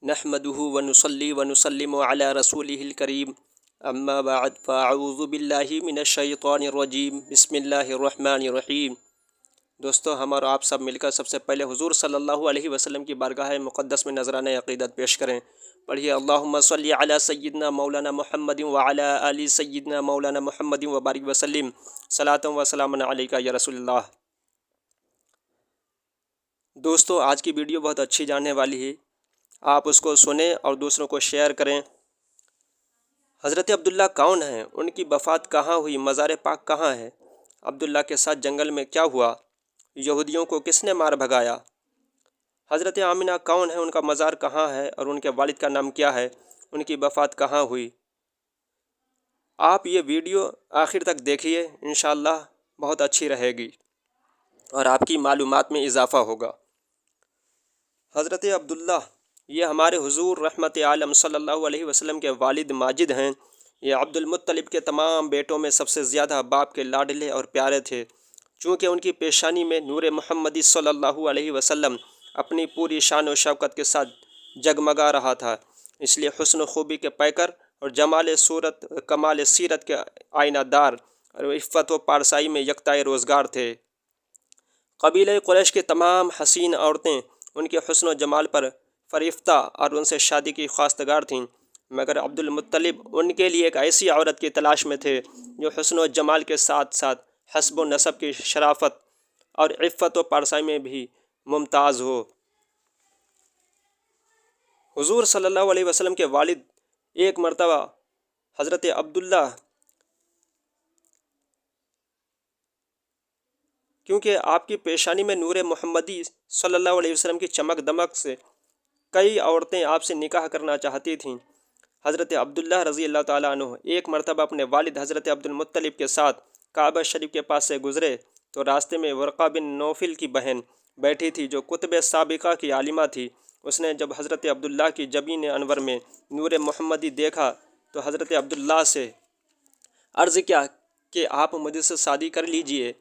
نحمده ونصلي ونسلم على رسوله الكريم اما بعد فاعوذ باللہ من الشیطان الرجیم بسم اللہ الرحمن الرحیم۔ دوستو، ہم اور آپ سب مل کر سب سے پہلے حضور صلی اللہ علیہ وسلم کی بارگاہ مقدس میں نذرانہ عقیدت پیش کریں۔ پڑھیے اللہم صلی علی سیدنا مولانا محمد وعلی آل سیدنا مولانا محمد وبارک وسلم صلاۃ و سلام علیک یا رسول اللہ۔ دوستو، آج کی ویڈیو بہت اچھی جاننے والی ہے، آپ اس کو سنیں اور دوسروں کو شیئر کریں۔ حضرت عبداللہ کون ہیں؟ ان کی وفات کہاں ہوئی؟ مزار پاک کہاں ہے؟ عبداللہ کے ساتھ جنگل میں کیا ہوا؟ یہودیوں کو کس نے مار بھگایا؟ حضرت آمنہ کون ہیں؟ ان کا مزار کہاں ہے اور ان کے والد کا نام کیا ہے؟ ان کی وفات کہاں ہوئی؟ آپ یہ ویڈیو آخر تک دیکھیے، انشاءاللہ بہت اچھی رہے گی اور آپ کی معلومات میں اضافہ ہوگا۔ حضرت عبداللہ یہ ہمارے حضور رحمت عالم صلی اللہ علیہ وسلم کے والد ماجد ہیں۔ یہ عبد المطلب کے تمام بیٹوں میں سب سے زیادہ باپ کے لاڈلے اور پیارے تھے۔ چونکہ ان کی پیشانی میں نور محمدی صلی اللہ علیہ وسلم اپنی پوری شان و شوکت کے ساتھ جگمگا رہا تھا، اس لیے حسن و خوبی کے پیکر اور جمال صورت کمال سیرت کے آئینہ دار اور عفت و پارسائی میں یکتائے روزگار تھے۔ قبیلہ قریش کے تمام حسین عورتیں ان کے حسن و جمال پر فریفتہ اور ان سے شادی کی خواستگار تھیں، مگر عبد المطلب ان کے لیے ایک ایسی عورت کی تلاش میں تھے جو حسن و جمال کے ساتھ ساتھ حسب و نسب کی شرافت اور عفت و پارسائی میں بھی ممتاز ہو۔ حضور صلی اللہ علیہ وسلم کے والد ایک مرتبہ حضرت عبداللہ کیونکہ آپ کی پیشانی میں نور محمدی صلی اللہ علیہ وسلم کی چمک دمک سے کئی عورتیں آپ سے نکاح کرنا چاہتی تھیں۔ حضرت عبداللہ رضی اللہ تعالیٰ عنہ ایک مرتبہ اپنے والد حضرت عبد المطلب کے ساتھ کعبہ شریف کے پاس سے گزرے تو راستے میں ورقہ بن نوفل کی بہن بیٹھی تھی جو کتب سابقہ کی عالمہ تھی۔ اس نے جب حضرت عبداللہ کی جبین انور میں نور محمدی دیکھا تو حضرت عبداللہ سے عرض کیا کہ آپ مجھ سے شادی کر لیجئے،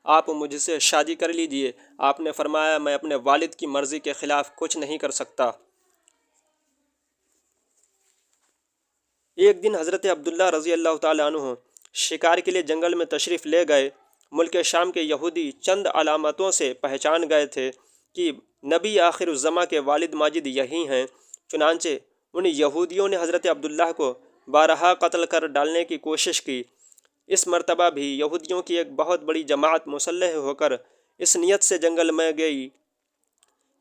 آپ مجھ سے شادی کر لیجئے۔ آپ نے فرمایا میں اپنے والد کی مرضی کے خلاف کچھ نہیں کر سکتا۔ ایک دن حضرت عبداللہ رضی اللہ تعالیٰ عنہ شکار کے لیے جنگل میں تشریف لے گئے۔ ملک شام کے یہودی چند علامتوں سے پہچان گئے تھے کہ نبی آخر الزماں کے والد ماجد یہی ہیں، چنانچہ ان یہودیوں نے حضرت عبداللہ کو بارہا قتل کر ڈالنے کی کوشش کی۔ اس مرتبہ بھی یہودیوں کی ایک بہت بڑی جماعت مسلح ہو کر اس نیت سے جنگل میں گئی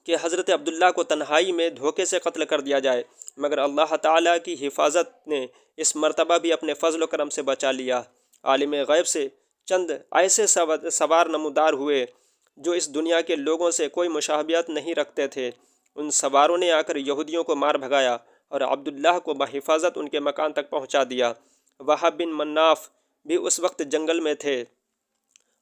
کہ حضرت عبداللہ کو تنہائی میں دھوکے سے قتل کر دیا جائے، مگر اللہ تعالیٰ کی حفاظت نے اس مرتبہ بھی اپنے فضل و کرم سے بچا لیا۔ عالم غیب سے چند ایسے سوار نمودار ہوئے جو اس دنیا کے لوگوں سے کوئی مشابہت نہیں رکھتے تھے۔ ان سواروں نے آ کر یہودیوں کو مار بھگایا اور عبداللہ کو بحفاظت ان کے مکان تک پہنچا دیا۔ وہب بن مناف بھی اس وقت جنگل میں تھے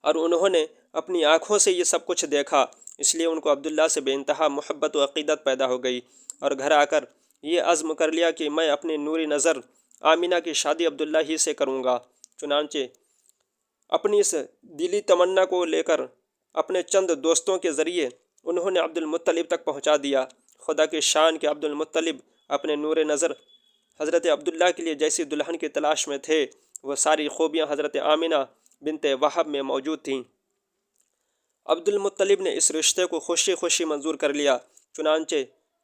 اور انہوں نے اپنی آنکھوں سے یہ سب کچھ دیکھا، اس لیے ان کو عبداللہ سے بے انتہا محبت و عقیدت پیدا ہو گئی اور گھر آ کر یہ عزم کر لیا کہ میں اپنی نوری نظر آمنہ کی شادی عبداللہ ہی سے کروں گا۔ چنانچہ اپنی اس دلی تمنا کو لے کر اپنے چند دوستوں کے ذریعے انہوں نے عبد المطلب تک پہنچا دیا۔ خدا کی شان کہ عبد المطلب اپنے نور نظر حضرت عبداللہ کے لیے جیسی دلہن کی تلاش میں تھے، وہ ساری خوبیاں حضرت آمنہ بنت وہب میں موجود تھیں۔ عبد المطلب نے اس رشتے کو خوشی خوشی منظور کر لیا۔ چنانچہ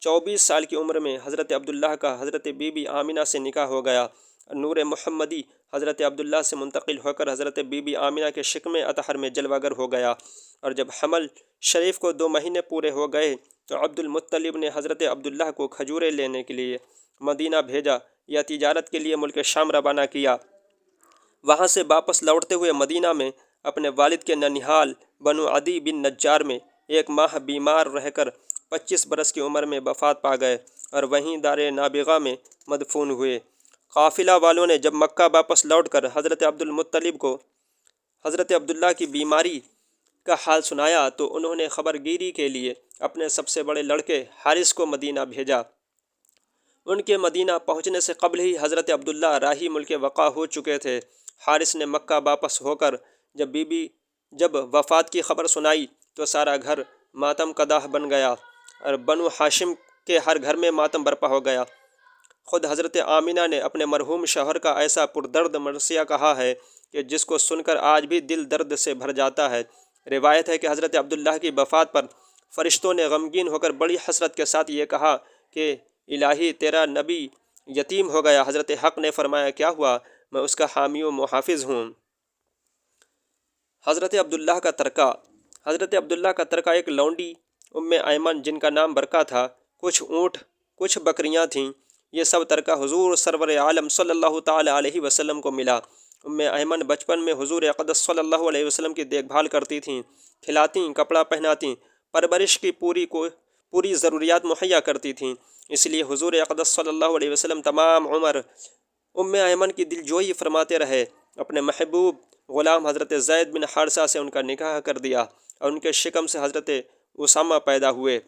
24 سال کی عمر میں حضرت عبداللہ کا حضرت بی بی آمنہ سے نکاح ہو گیا۔ نور محمدی حضرت عبداللہ سے منتقل ہو کر حضرت بی بی آمنہ کے شکم اطہر میں جلوہ گر ہو گیا، اور جب حمل شریف کو 2 مہینے پورے ہو گئے تو عبد المطلب نے حضرت عبداللہ کو کھجوریں لینے کے لیے مدینہ بھیجا یا تجارت کے لیے ملک شام روانہ کیا۔ وہاں سے واپس لوٹتے ہوئے مدینہ میں اپنے والد کے ننھیال بنو عدی بن نجار میں 1 ماہ بیمار رہ کر 25 برس کی عمر میں وفات پا گئے اور وہیں دار نابغہ میں مدفون ہوئے۔ قافلہ والوں نے جب مکہ واپس لوٹ کر حضرت عبد المطلب کو حضرت عبداللہ کی بیماری کا حال سنایا تو انہوں نے خبر گیری کے لیے اپنے سب سے بڑے لڑکے حارث کو مدینہ بھیجا۔ ان کے مدینہ پہنچنے سے قبل ہی حضرت عبداللہ راہی ملک وقا ہو چکے تھے۔ حارث نے مکہ واپس ہو کر جب وفات کی خبر سنائی تو سارا گھر ماتم کدہ بن گیا اور بنو ہاشم کہ ہر گھر میں ماتم برپا ہو گیا۔ خود حضرت آمینہ نے اپنے مرحوم شوہر کا ایسا پردرد مرثیہ کہا ہے کہ جس کو سن کر آج بھی دل درد سے بھر جاتا ہے۔ روایت ہے کہ حضرت عبداللہ کی وفات پر فرشتوں نے غمگین ہو کر بڑی حسرت کے ساتھ یہ کہا کہ الہی تیرا نبی یتیم ہو گیا۔ حضرت حق نے فرمایا کیا ہوا، میں اس کا حامی و محافظ ہوں۔ حضرت عبداللہ کا ترکہ۔ حضرت عبداللہ کا ترکہ ایک لونڈی ام ایمن جن کا نام برکہ تھا، کچھ اونٹ کچھ بکریاں تھیں، یہ سب ترکہ حضور سرور عالم صلی اللہ تعالی علیہ وسلم کو ملا۔ ام ایمن بچپن میں حضور اقدس صلی اللہ علیہ وسلم کی دیکھ بھال کرتی تھیں، کھلاتیں، کپڑا پہناتیں، پرورش کی پوری ضروریات مہیا کرتی تھیں۔ اس لیے حضور اقدس صلی اللہ علیہ وسلم تمام عمر ام ایمن کی دل جوئی فرماتے رہے۔ اپنے محبوب غلام حضرت زید بن حارثہ سے ان کا نکاح کر دیا اور ان کے شکم سے حضرت اسامہ پیدا ہوئے۔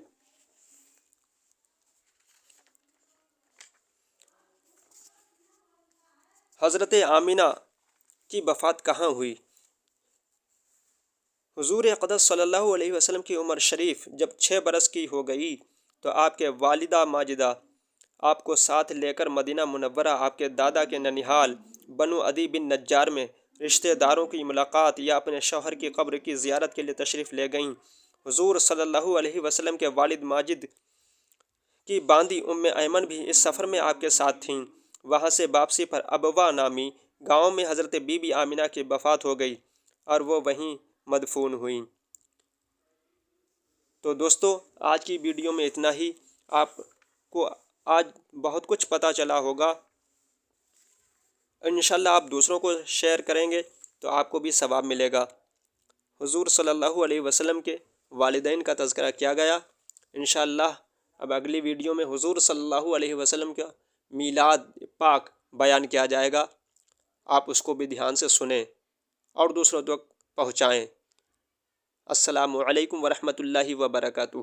حضرت آمینہ کی وفات کہاں ہوئی؟ حضور اقدس صلی اللہ علیہ وسلم کی عمر شریف جب 6 برس کی ہو گئی تو آپ کے والدہ ماجدہ آپ کو ساتھ لے کر مدینہ منورہ آپ کے دادا کے ننیحال بنو عدی بن نجار میں رشتہ داروں کی ملاقات یا اپنے شوہر کی قبر کی زیارت کے لیے تشریف لے گئیں۔ حضور صلی اللہ علیہ وسلم کے والد ماجد کی باندی ام ایمن بھی اس سفر میں آپ کے ساتھ تھیں۔ وہاں سے واپسی پر ابوا نامی گاؤں میں حضرت بی بی آمینہ کی وفات ہو گئی اور وہ وہیں مدفون ہوئیں۔ تو دوستو آج کی ویڈیو میں اتنا ہی۔ آپ کو آج بہت کچھ پتہ چلا ہوگا، انشاءاللہ آپ دوسروں کو شیئر کریں گے تو آپ کو بھی ثواب ملے گا۔ حضور صلی اللہ علیہ وسلم کے والدین کا تذکرہ کیا گیا۔ انشاءاللہ اب اگلی ویڈیو میں حضور صلی اللہ علیہ وسلم کا میلاد پاک بیان کیا جائے گا، آپ اس کو بھی دھیان سے سنیں اور دوسروں تک پہنچائیں۔ السلام علیکم ورحمۃ اللہ وبرکاتہ۔